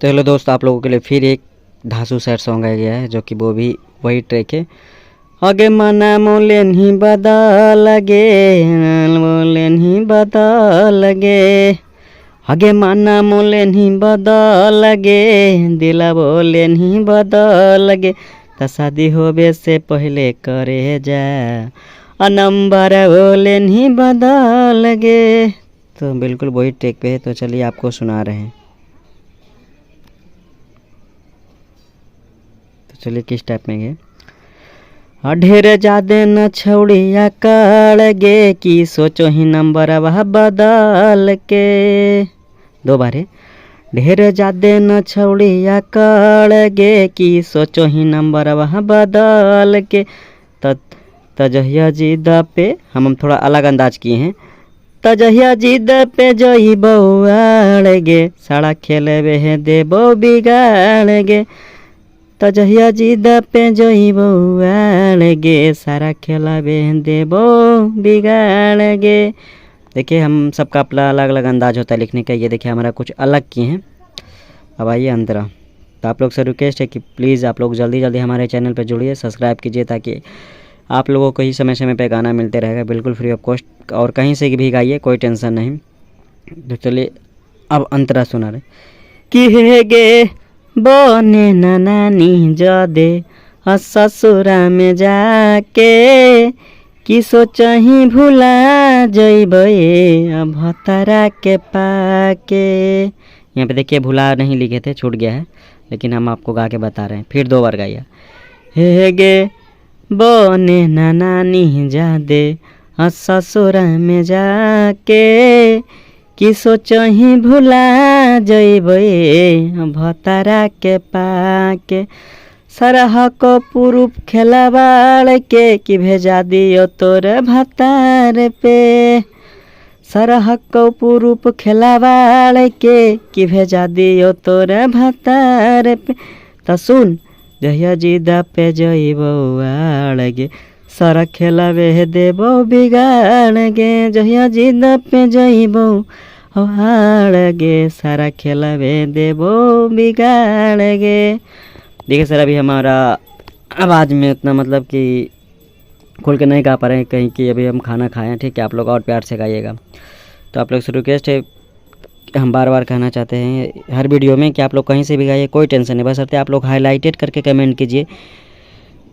तो हेलो दोस्त, आप लोगों के लिए फिर एक धांसू सैड सॉन्ग आ गया है, जो कि वो भी वही ट्रैक है। आगे मना मोले नहीं बदल गे, बोले नहीं बदल गे, आगे मना मोले नहीं बदल गे, दिला बोले नहीं बदल गे, तो शादी होवे से पहले करे जा, नंबर बोले नहीं बदल गे। तो बिल्कुल वही ट्रैक पे है। तो चलिए आपको सुना रहे हैं। तो चलिए किस टाइप में है। ढेर जादे न छौड़िया काड़ गे, कि सोचो ही नंबर वह बदल के। दो बार है। ढेर जादे न छौड़िया काड़ गे, कि सोचो ही नंबर वह बदल के। तजहिया जिद पे हम थोड़ा अलग अंदाज किए हैं। तजहिया जिद पे जोई बउआड़ गे, साड़ा खेलबे है देबो बिगाड़ गे। तजहिया जिद पे जोई बउआड़ गे, सारा खेलबे देबो बिगाड़ गे। देखिए हम सबका अपना अलग अलग अंदाज होता है लिखने का। ये देखिए हमारा कुछ अलग किए हैं। अब आइए अंतरा। तो आप लोग से रिक्वेस्ट है कि प्लीज़ आप लोग जल्दी जल्दी हमारे चैनल पर जुड़िए, सब्सक्राइब कीजिए, ताकि आप लोगों को ही समय समय पे गाना मिलते रहेगा बिल्कुल फ्री ऑफ कॉस्ट। और कहीं से भी गाइए, कोई टेंशन नहीं। तो चलिए अब अंतरा सुना रहे। कि हे गे बने नानी जदे ससुरा में जाके, कि सोचही भुला जइबे भतरा के पाके। यहाँ पे देखिए भुला नहीं लिखे थे, छूट गया है, लेकिन हम आपको गा के बता रहे हैं। फिर दो बार गाइए। हे गे बने नानी जादे ससुर में जाके, कि सोचही भुला जइबे भतरा के पाके। सरह को पुरुप खेलवाड़ के, कि भेजा दियो तोर भतार पे। सरह को पुरुप खेलवाड़ के, कि भेजा दियो तोर भतार पे। तो सुन जहिया जिदा पे जइबो आड़ गे, सारा खेलावे देबो बिगाड़ गे। जहिया जिदा पे जइबो आड़ गे, सारा खेलावे देबो बिगाड़ गे। देखिए सर, अभी हमारा आवाज़ में उतना मतलब कि खोल के नहीं गा पा रहे हैं कहीं कि अभी हम खाना खाए हैं। ठीक है, आप लोग और प्यार से गाइएगा। तो आप लोग से रिक्वेस्ट है, हम बार बार कहना चाहते हैं हर वीडियो में कि आप लोग कहीं से भी गाइए, कोई टेंशन नहीं। बस अर्थात आप लोग हाईलाइटेड करके कमेंट कीजिए।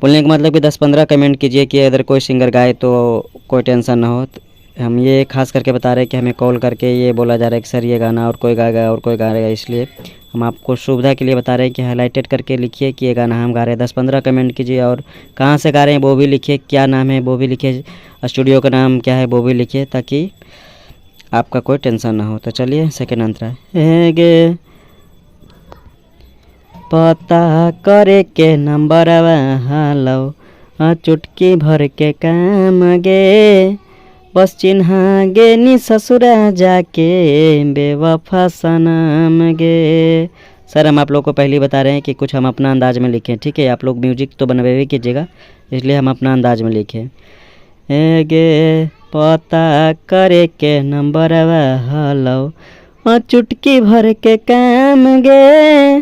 बोलने का मतलब कि 10-15 कमेंट कीजिए कि अगर कोई सिंगर गाए तो कोई टेंशन ना हो। हम ये खास करके बता रहे हैं कि हमें कॉल करके ये बोला जा रहा है कि सर ये गाना और कोई गाएगा और कोई गाएगा, इसलिए हम आपको सुविधा के लिए बता रहे हैं कि हाईलाइटेड करके लिखिए कि ये गाना हम गा रहे हैं। 10-15 कमेंट कीजिए, और कहाँ से गा रहे हैं वो भी लिखिए, क्या नाम है वो भी लिखिए, स्टूडियो का नाम क्या है वो भी लिखिए, ताकि आपका कोई टेंशन ना हो। तो चलिए सेकेंड अंतरा है। गे पता करे के नंबर हालो, चुटकी भर के काम गे, बस चिन्हा गे नी ससुरा जाके, बेवफा सनम गे। सर हम आप लोग को पहले ही बता रहे हैं कि कुछ हम अपना अंदाज में लिखें। ठीक है, आप लोग म्यूजिक तो बनवे भी कीजिएगा, इसलिए हम अपना अंदाज में लिखें। गे पता करे के नंबर हालो, चुटकी भर के काम गे,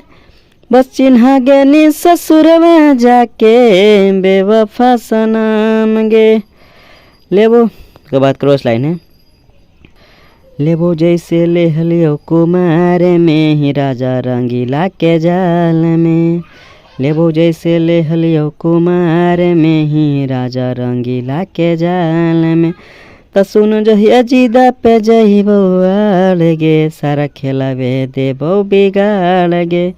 बस चिन्हा गे नी ससुरवा जाके, बेवफा सनम गे। लेबो के बाद क्रॉस लाइन है। लेबो जैसे ले हलियो कुमार में, ही राजा रंगीला के जाल में। लेबो जैसे ले हलियो कुमार में, ही राजा रंगीला के जाल में। तो सुन जहिया जिदा पे जइबो आड़ गे, सारा खेलावे देबो बिगाड़ गे।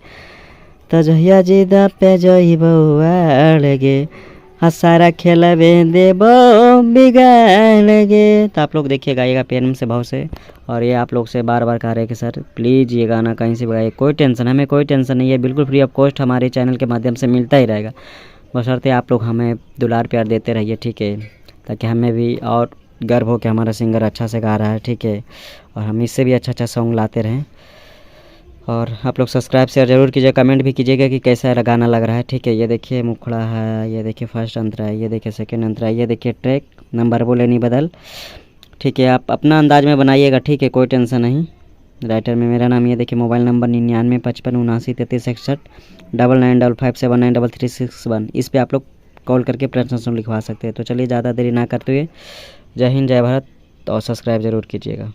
तो जहिया जिदा पे जइबो आड़ गे, सारा खेलावे देबो बिगाड़ गे। तो आप लोग देखिए गाइएगा प्रेम से, भाव से। और ये आप लोग से बार बार कह रहे हैं कि सर प्लीज़ ये गाना कहीं से भी गाइए, कोई टेंशन, हमें कोई टेंशन नहीं है, बिल्कुल फ्री ऑफ कॉस्ट हमारे चैनल के माध्यम से मिलता ही रहेगा। बशर्ते आप लोग हमें दुलार प्यार देते रहिए, ठीक है, ताकि हमें भी और गर्व हो कि हमारा सिंगर अच्छा से गा रहा है। ठीक है, और हम इससे भी अच्छा सॉन्ग लाते रहें। और आप लोग सब्सक्राइब शेयर ज़रूर कीजिए, कमेंट भी कीजिएगा कि कैसा गाना लग रहा है। ठीक है, ये देखिए मुखड़ा है, ये देखिए फर्स्ट अंतरा है, ये देखिए सेकंड अंतरा है, ये देखिए ट्रैक नंबर बोले नहीं बदल। ठीक है, आप अपना अंदाज में बनाइएगा। ठीक है, कोई टेंशन नहीं। राइटर में मेरा नाम, ये देखिए मोबाइल नंबर 9955793361 9955795361। इस पे आप लोग कॉल करके प्रश्न लिखवा सकते हैं। तो चलिए ज़्यादा देरी ना करते हुए जय हिंद जय भारत, और सब्सक्राइब ज़रूर कीजिएगा।